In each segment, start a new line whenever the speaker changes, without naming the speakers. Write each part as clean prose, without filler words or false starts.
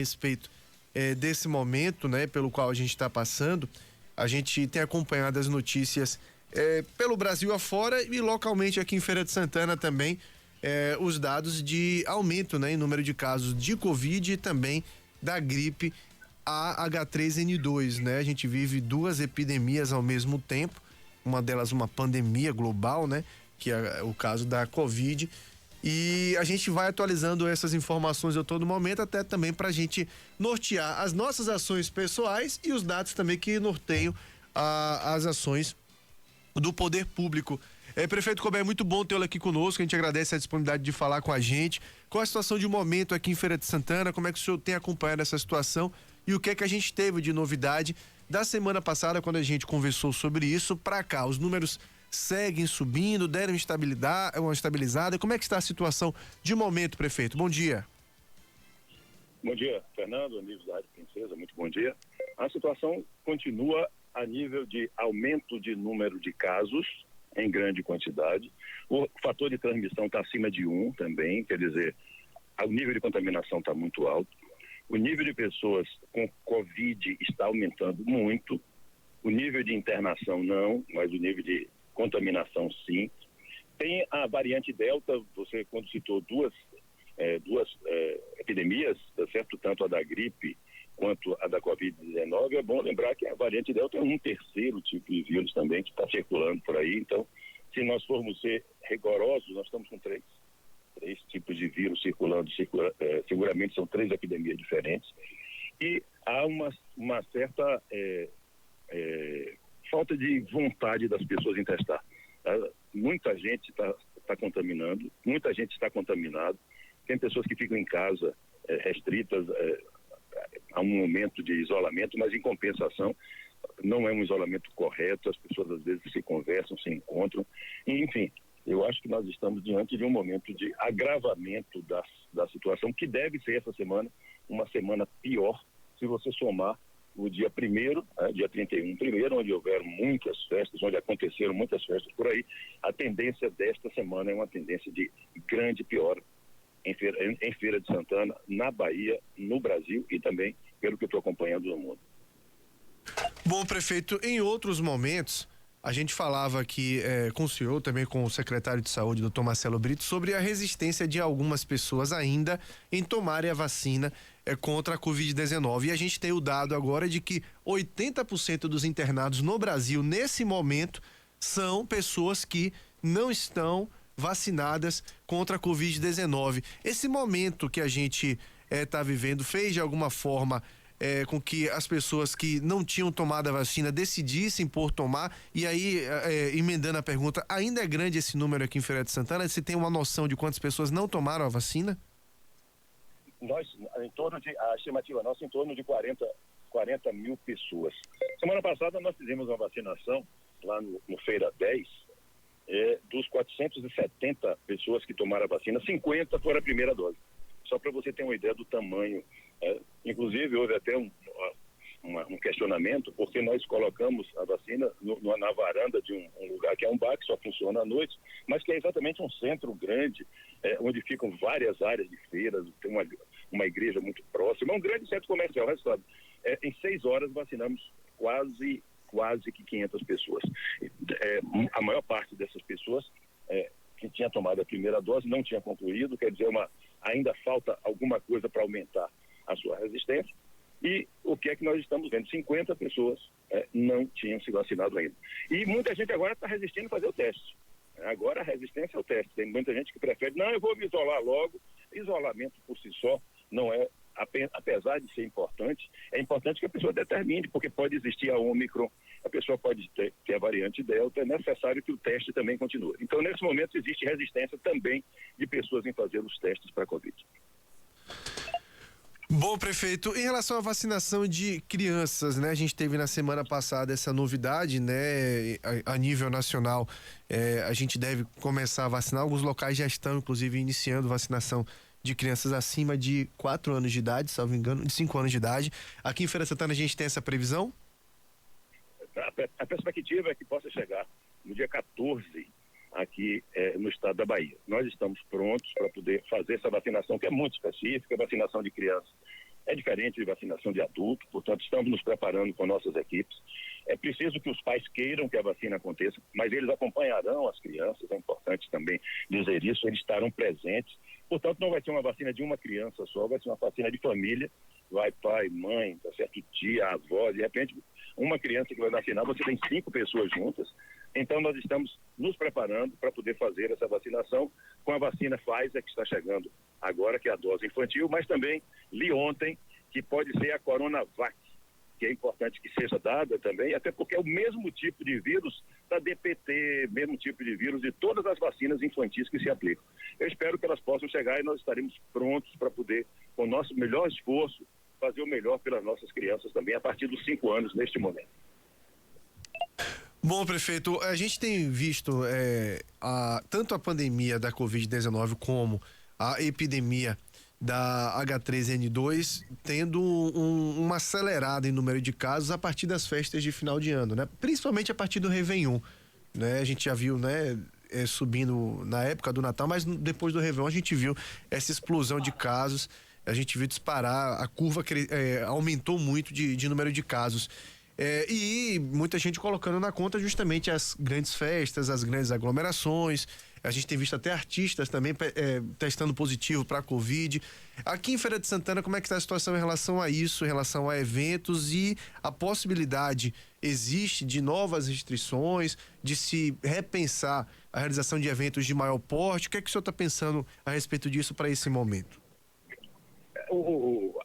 respeito desse momento, né, pelo qual a gente está passando. A gente tem acompanhado as notícias pelo Brasil afora e localmente aqui em Feira de Santana também, os dados de aumento, né, em número de casos de Covid e também da gripe H3N2, né? A gente vive duas epidemias ao mesmo tempo, uma delas uma pandemia global, né? Que é o caso da Covid. E a gente vai atualizando essas informações a todo momento, até também para a gente nortear as nossas ações pessoais e os dados também que norteiam as ações do poder público. Prefeito Colbert, é muito bom tê-lo aqui conosco, a gente agradece a disponibilidade de falar com a gente. Qual a situação de momento aqui em Feira de Santana, como é que o senhor tem acompanhado essa situação e o que é que a gente teve de novidade da semana passada, quando a gente conversou sobre isso, para cá? Os números seguem subindo, deram uma estabilizada. Como é que está a situação de momento, prefeito? Bom dia.
Bom dia, Fernando, amigos da Rádio Princesa, muito bom dia. A situação continua a nível de aumento de número de casos em grande quantidade. O fator de transmissão está acima de 1 também, quer dizer, o nível de contaminação está muito alto. O nível de pessoas com Covid está aumentando muito. O nível de internação não, mas o nível de contaminação sim. Tem a variante Delta, você quando citou duas epidemias, tá certo? Tanto a da gripe quanto a da Covid-19, é bom lembrar que a variante Delta é um terceiro tipo de vírus também que está circulando por aí. Então, se nós formos ser rigorosos, nós estamos com três tipos de vírus circulando, seguramente são 3 epidemias diferentes. E há uma certa falta de vontade das pessoas em testar. Muita gente está contaminando, muita gente está contaminado. Tem pessoas que ficam em casa restritas a um momento de isolamento, mas em compensação não é um isolamento correto, as pessoas às vezes se conversam, se encontram, e, enfim, eu acho que nós estamos diante de um momento de agravamento da situação, que deve ser essa semana uma semana pior, se você somar o dia 1º, dia 31 primeiro, onde houveram muitas festas, onde aconteceram muitas festas por aí. A tendência desta semana é uma tendência de grande piora em Feira de Santana, na Bahia, no Brasil e também pelo que eu estou acompanhando no mundo.
Bom, prefeito, em outros momentos a gente falava aqui com o senhor, também com o secretário de saúde, doutor Marcelo Brito, sobre a resistência de algumas pessoas ainda em tomarem a vacina contra a Covid-19. E a gente tem o dado agora de que 80% dos internados no Brasil, nesse momento, são pessoas que não estão vacinadas contra a Covid-19. Esse momento que a gente está vivendo fez de alguma forma com que as pessoas que não tinham tomado a vacina decidissem por tomar. E aí, emendando a pergunta, ainda é grande esse número aqui em Feira de Santana? Você tem uma noção de quantas pessoas não tomaram a vacina?
A estimativa nossa, em torno de 40 mil pessoas. Semana passada nós fizemos uma vacinação lá no Feira 10, dos 470 pessoas que tomaram a vacina, 50 foram a primeira dose. Só para você ter uma ideia do tamanho. Inclusive, houve até um questionamento, porque nós colocamos a vacina na varanda de um lugar que é um bar, que só funciona à noite, mas que é exatamente um centro grande, onde ficam várias áreas de feiras, tem uma igreja muito próxima, um grande centro comercial. Resultado, em 6 horas vacinamos quase que 500 pessoas. A maior parte dessas pessoas que tinha tomado a primeira dose não tinha concluído, quer dizer, ainda falta alguma coisa para aumentar a sua resistência. E o que é que nós estamos vendo? 50 pessoas não tinham se vacinado ainda. E muita gente agora está resistindo a fazer o teste. Agora a resistência é o teste. Tem muita gente que prefere, não, eu vou me isolar logo. Isolamento por si só não é, apesar de ser importante, é importante que a pessoa determine, porque pode existir a Ômicron, a pessoa pode ter a variante Delta, é necessário que o teste também continue. Então, nesse momento, existe resistência também de pessoas em fazer os testes para a Covid.
Bom, prefeito, em relação à vacinação de crianças, né? A gente teve na semana passada essa novidade, né? A nível nacional, a gente deve começar a vacinar. Alguns locais já estão, inclusive, iniciando vacinação de crianças acima de 4 anos de idade, salvo engano, de 5 anos de idade. Aqui em Feira de Santana a gente tem essa previsão?
A perspectiva é que possa chegar no dia 14 aqui no estado da Bahia. Nós estamos prontos para poder fazer essa vacinação, que é muito específica, vacinação de crianças É diferente de vacinação de adulto, portanto, estamos nos preparando com nossas equipes. É preciso que os pais queiram que a vacina aconteça, mas eles acompanharão as crianças, é importante também dizer isso, eles estarão presentes. Portanto, não vai ser uma vacina de uma criança só, vai ser uma vacina de família. Vai pai, mãe, tá certo, tia, avó, de repente, uma criança que vai vacinar, você tem 5 pessoas juntas. Então, nós estamos nos preparando para poder fazer essa vacinação com a vacina Pfizer, que está chegando agora, que é a dose infantil, mas também li ontem que pode ser a Coronavac, que é importante que seja dada também, até porque é o mesmo tipo de vírus da DPT, mesmo tipo de vírus de todas as vacinas infantis que se aplicam. Eu espero que elas possam chegar e nós estaremos prontos para poder, com o nosso melhor esforço, fazer o melhor pelas nossas crianças também, a partir dos 5 anos, neste momento.
Bom, prefeito, a gente tem visto tanto a pandemia da Covid-19 como a epidemia da H3N2 tendo uma acelerada em número de casos a partir das festas de final de ano, né? Principalmente a partir do Réveillon, né? A gente já viu, né? Subindo na época do Natal, mas depois do Réveillon a gente viu essa explosão de casos, a gente viu disparar, a curva aumentou muito de número de casos. E muita gente colocando na conta justamente as grandes festas, as grandes aglomerações. A gente tem visto até artistas também testando positivo para a Covid. Aqui em Feira de Santana, como é que está a situação em relação a isso, em relação a eventos, e a possibilidade existe de novas restrições, de se repensar a realização de eventos de maior porte? O que é que o senhor está pensando a respeito disso para esse momento?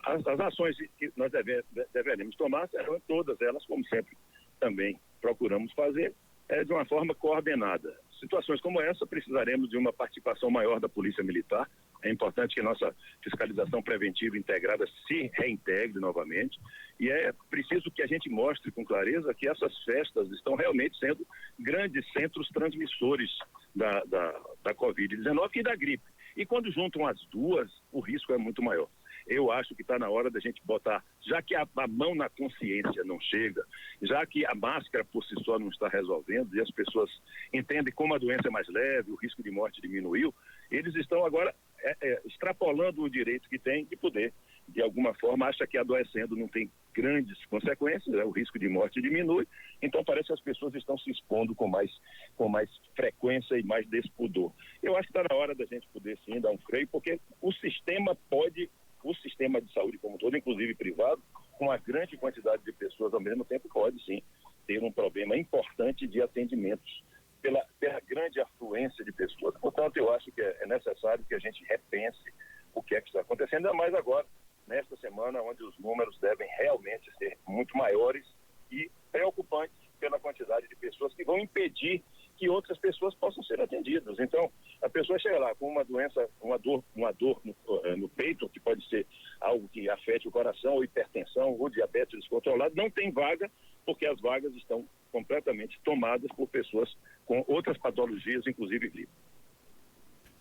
As ações que nós deveremos tomar serão todas elas, como sempre, também procuramos fazer, de uma forma coordenada. Situações como essa precisaremos de uma participação maior da Polícia Militar. É importante que a nossa fiscalização preventiva integrada se reintegre novamente, e é preciso que a gente mostre com clareza que essas festas estão realmente sendo grandes centros transmissores da Covid-19 e da gripe. E quando juntam as duas, o risco é muito maior. Eu acho que está na hora da gente botar, já que a mão na consciência não chega, já que a máscara por si só não está resolvendo e as pessoas entendem como a doença é mais leve, o risco de morte diminuiu, eles estão agora extrapolando o direito que têm de poder, de alguma forma, acha que adoecendo não tem grandes consequências, o risco de morte diminui, então parece que as pessoas estão se expondo com mais frequência e mais despudor. Eu acho que está na hora da gente poder sim dar um freio, porque o sistema de saúde como um todo, inclusive privado, com a grande quantidade de pessoas ao mesmo tempo, pode sim ter um problema importante de atendimentos pela grande afluência de pessoas. Portanto, eu acho que é necessário que a gente repense o que é que está acontecendo, ainda mais agora, nesta semana, onde os números devem realmente ser muito maiores e preocupantes pela quantidade de pessoas que vão impedir que outras pessoas possam ser atendidas. Então, a pessoa chega lá com uma doença, uma dor no peito, que pode ser algo que afete o coração, ou hipertensão, ou diabetes descontrolado, não tem vaga, porque as vagas estão completamente tomadas por pessoas com outras patologias, inclusive gripe.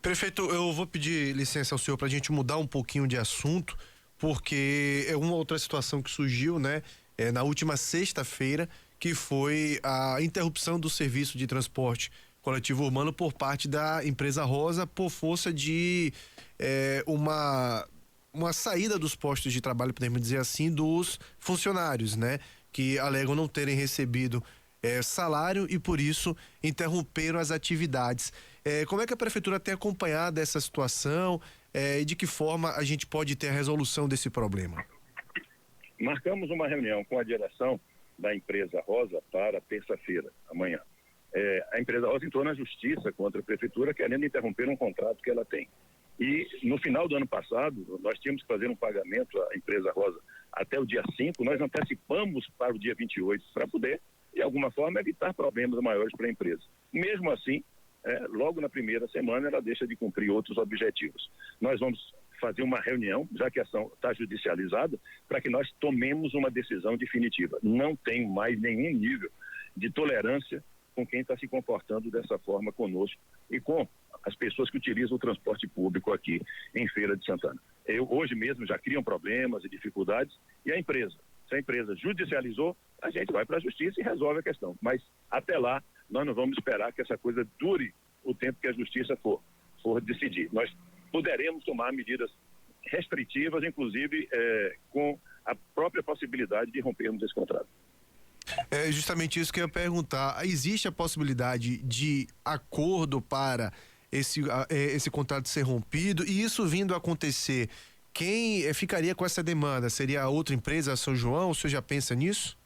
Prefeito, eu vou pedir licença ao senhor para a gente mudar um pouquinho de assunto, porque é uma outra situação que surgiu, né? Na última sexta-feira, que foi a interrupção do serviço de transporte coletivo urbano por parte da empresa Rosa, por força de uma saída dos postos de trabalho, podemos dizer assim, dos funcionários, né? Que alegam não terem recebido salário e por isso interromperam as atividades. Como é que a prefeitura tem acompanhado essa situação e de que forma a gente pode ter a resolução desse problema?
Marcamos uma reunião com a direção da empresa Rosa para terça-feira, amanhã. A empresa Rosa entrou na justiça contra a prefeitura querendo interromper um contrato que ela tem. E no final do ano passado, nós tínhamos que fazer um pagamento à empresa Rosa até o dia 5, nós antecipamos para o dia 28 para poder, de alguma forma, evitar problemas maiores para a empresa. Mesmo assim, logo na primeira semana, ela deixa de cumprir outros objetivos. Nós vamos fazer uma reunião, já que a ação está judicializada, para que nós tomemos uma decisão definitiva. Não tem mais nenhum nível de tolerância com quem está se comportando dessa forma conosco e com as pessoas que utilizam o transporte público aqui em Feira de Santana. Hoje mesmo já criam problemas e dificuldades, e a empresa, se a empresa judicializou, a gente vai para a justiça e resolve a questão. Mas até lá, nós não vamos esperar que essa coisa dure o tempo que a justiça for decidir. Nós poderemos tomar medidas restritivas, inclusive com a própria possibilidade de rompermos esse contrato.
É justamente isso que eu ia perguntar. Existe a possibilidade de acordo para esse contrato ser rompido? E isso vindo a acontecer, quem ficaria com essa demanda? Seria a outra empresa, a São João? O senhor já pensa nisso?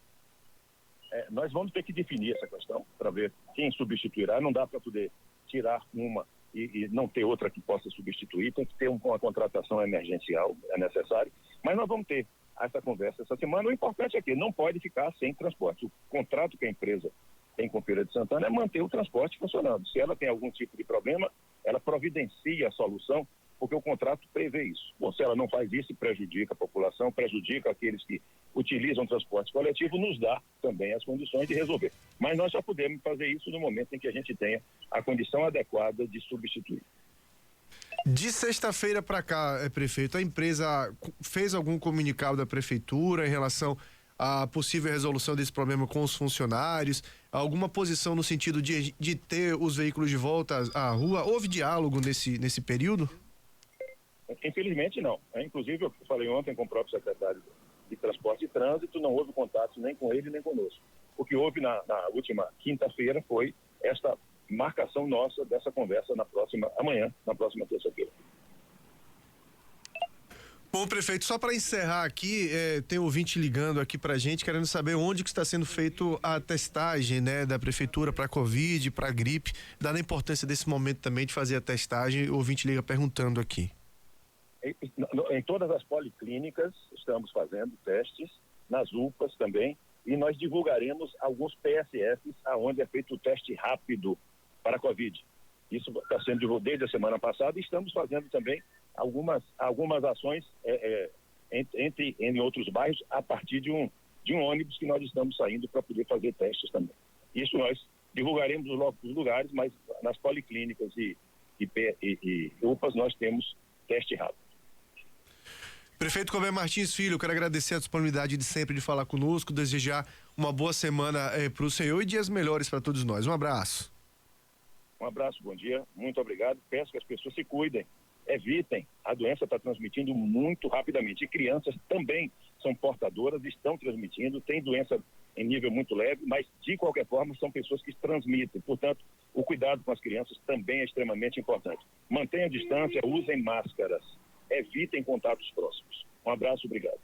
Nós vamos ter que definir essa questão para ver quem substituirá. Não dá para poder tirar uma e não ter outra que possa substituir. Tem que ter uma contratação emergencial, é necessário. Mas nós vamos ter essa conversa essa semana. O importante é que não pode ficar sem transporte. O contrato que a empresa tem com Feira de Santana é manter o transporte funcionando. Se ela tem algum tipo de problema, ela providencia a solução, porque o contrato prevê isso. Bom, se ela não faz isso, prejudica a população, prejudica aqueles que utilizam o transporte coletivo, nos dá também as condições de resolver. Mas nós só podemos fazer isso no momento em que a gente tenha a condição adequada de substituir.
De sexta-feira para cá, prefeito, a empresa fez algum comunicado da prefeitura em relação à possível resolução desse problema com os funcionários? Alguma posição no sentido de ter os veículos de volta à rua? Houve diálogo nesse período?
Infelizmente não. Inclusive eu falei ontem com o próprio secretário de Transporte e Trânsito, não houve contato nem com ele nem conosco. O que houve na última quinta-feira foi esta marcação nossa dessa conversa amanhã, na próxima terça-feira.
Bom, prefeito, só para encerrar aqui, tem ouvinte ligando aqui pra gente, querendo saber onde que está sendo feito a testagem, né, da prefeitura para Covid, para gripe, dada a importância desse momento também de fazer a testagem. O ouvinte liga perguntando aqui.
Em todas as policlínicas estamos fazendo testes, nas UPAs também, e nós divulgaremos alguns PSFs aonde é feito o teste rápido para a Covid. Isso está sendo divulgado desde a semana passada e estamos fazendo também algumas ações em outros bairros a partir de um ônibus que nós estamos saindo para poder fazer testes também. Isso nós divulgaremos os lugares, mas nas policlínicas e UPAs nós temos teste rápido.
Prefeito Cober Martins Filho, quero agradecer a disponibilidade de sempre de falar conosco, desejar uma boa semana para o senhor e dias melhores para todos nós. Um abraço.
Um abraço, bom dia, muito obrigado. Peço que as pessoas se cuidem, evitem. A doença está transmitindo muito rapidamente. E crianças também são portadoras, estão transmitindo, tem doença em nível muito leve, mas de qualquer forma são pessoas que transmitem. Portanto, o cuidado com as crianças também é extremamente importante. Mantenham a distância, usem máscaras, evitem contatos próximos. Um abraço, obrigado.